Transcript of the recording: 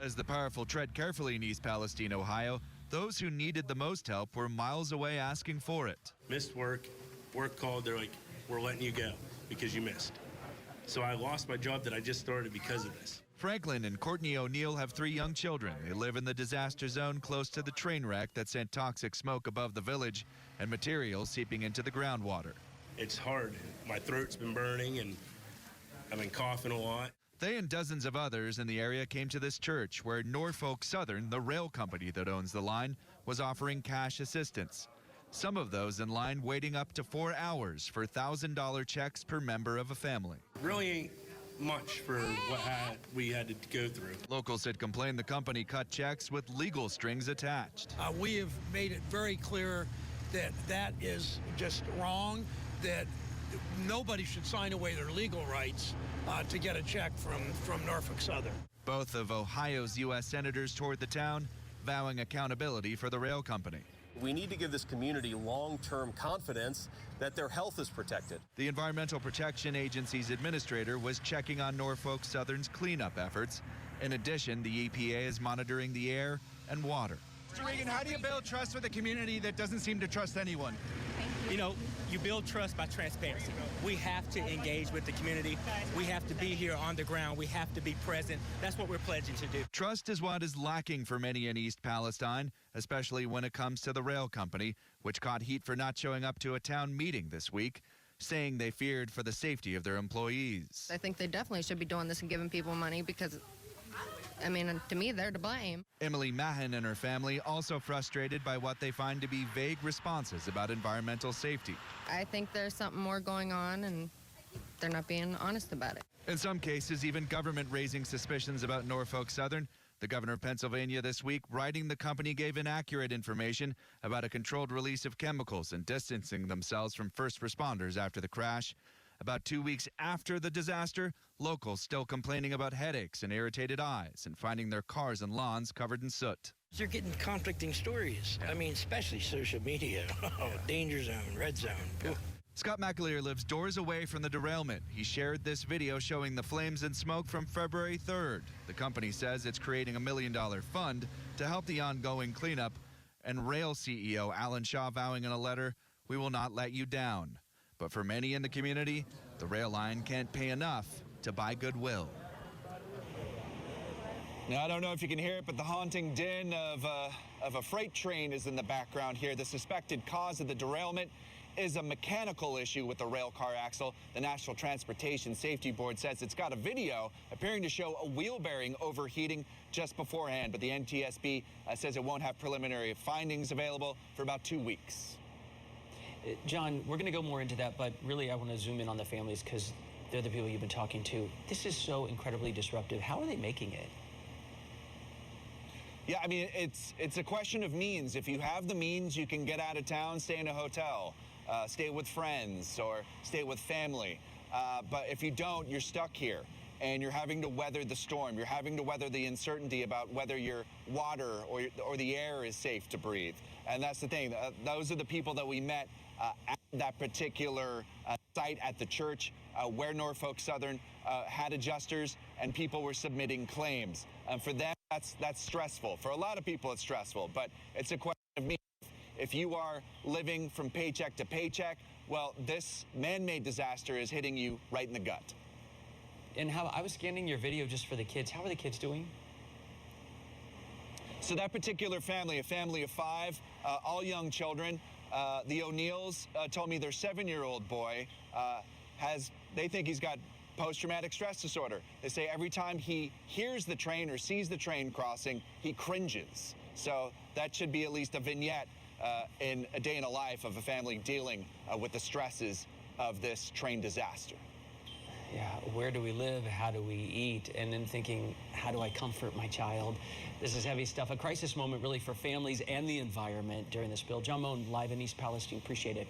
As the powerful tread carefully in East Palestine, Ohio, those who needed the most help were miles away asking for it. Missed work called, they're like, we're letting you go because you missed. So I lost my job that I just started because of this. Franklin and Courtney O'Neill have 3 young children. They live in the disaster zone close to the train wreck that sent toxic smoke above the village and material seeping into the groundwater. It's hard. My throat's been burning and I've been coughing a lot. They and dozens of others in the area came to this church where Norfolk Southern, the rail company that owns the line, was offering cash assistance. Some of those in line waiting up to 4 hours for $1,000 checks per member of a family. Really ain't much for what we had to go through. Locals had complained the company cut checks with legal strings attached. We have made it very clear that that is just wrong, that nobody should sign away their legal rights to get a check from Norfolk Southern. Both of Ohio's U.S. senators toured the town, vowing accountability for the rail company. We need to give this community long-term confidence that their health is protected. The Environmental Protection Agency's administrator was checking on Norfolk Southern's cleanup efforts. In addition, the EPA is monitoring the air and water. Mr. Regan, how do you build trust with a community that doesn't seem to trust anyone? You know, you build trust by transparency. We have to engage with the community. We have to be here on the ground. We have to be present. That's what we're pledging to do. Trust is what is lacking for many in East Palestine, especially when it comes to the rail company, which caught heat for not showing up to a town meeting this week, saying they feared for the safety of their employees. I think they definitely should be doing this and giving people money because, I mean, to me, they're to blame. Emily Mahan and her family also frustrated by what they find to be vague responses about environmental safety. I think there's something more going on, and they're not being honest about it. In some cases, even government raising suspicions about Norfolk Southern. The governor of Pennsylvania this week writing the company gave inaccurate information about a controlled release of chemicals and distancing themselves from first responders after the crash. About 2 weeks after the disaster, locals still complaining about headaches and irritated eyes and finding their cars and lawns covered in soot. You're getting conflicting stories. I mean, especially social media. Danger zone, red zone. Yeah. Scott McAleer lives doors away from the derailment. He shared this video showing the flames and smoke from February 3rd. The company says it's creating $1 million fund to help the ongoing cleanup. And rail CEO Alan Shaw vowing in a letter, "We will not let you down." But for many in the community, the rail line can't pay enough to buy goodwill. Now, I don't know if you can hear it, but the haunting din of a freight train is in the background here. The suspected cause of the derailment is a mechanical issue with the rail car axle. The National Transportation Safety Board says it's got a video appearing to show a wheel bearing overheating just beforehand, but the NTSB says it won't have preliminary findings available for about 2 weeks. John, we're going to go more into that, but really I want to zoom in on the families because they're the people you've been talking to. This is so incredibly disruptive. How are they making it? Yeah, I mean, it's a question of means. If you have the means, you can get out of town, stay in a hotel, stay with friends, or stay with family. But if you don't, you're stuck here, and you're having to weather the storm. You're having to weather the uncertainty about whether your water or the air is safe to breathe. And that's the thing. Those are the people that we met at that particular site at the church where Norfolk Southern had adjusters and people were submitting claims. For them, that's stressful. For a lot of people, it's stressful, but it's a question of means. If you are living from paycheck to paycheck, well, this man-made disaster is hitting you right in the gut. And how I was scanning your video just for the kids. How are the kids doing? So that particular family, a family of 5, all young children, the O'Neills told me their 7-year-old boy they think he's got post-traumatic stress disorder. They say every time he hears the train or sees the train crossing, he cringes. So that should be at least a vignette in a day in a life of a family dealing with the stresses of this train disaster. Yeah, where do we live? How do we eat? And then thinking, how do I comfort my child? This is heavy stuff. A crisis moment really for families and the environment during this spill. John Moen live in East Palestine. Appreciate it.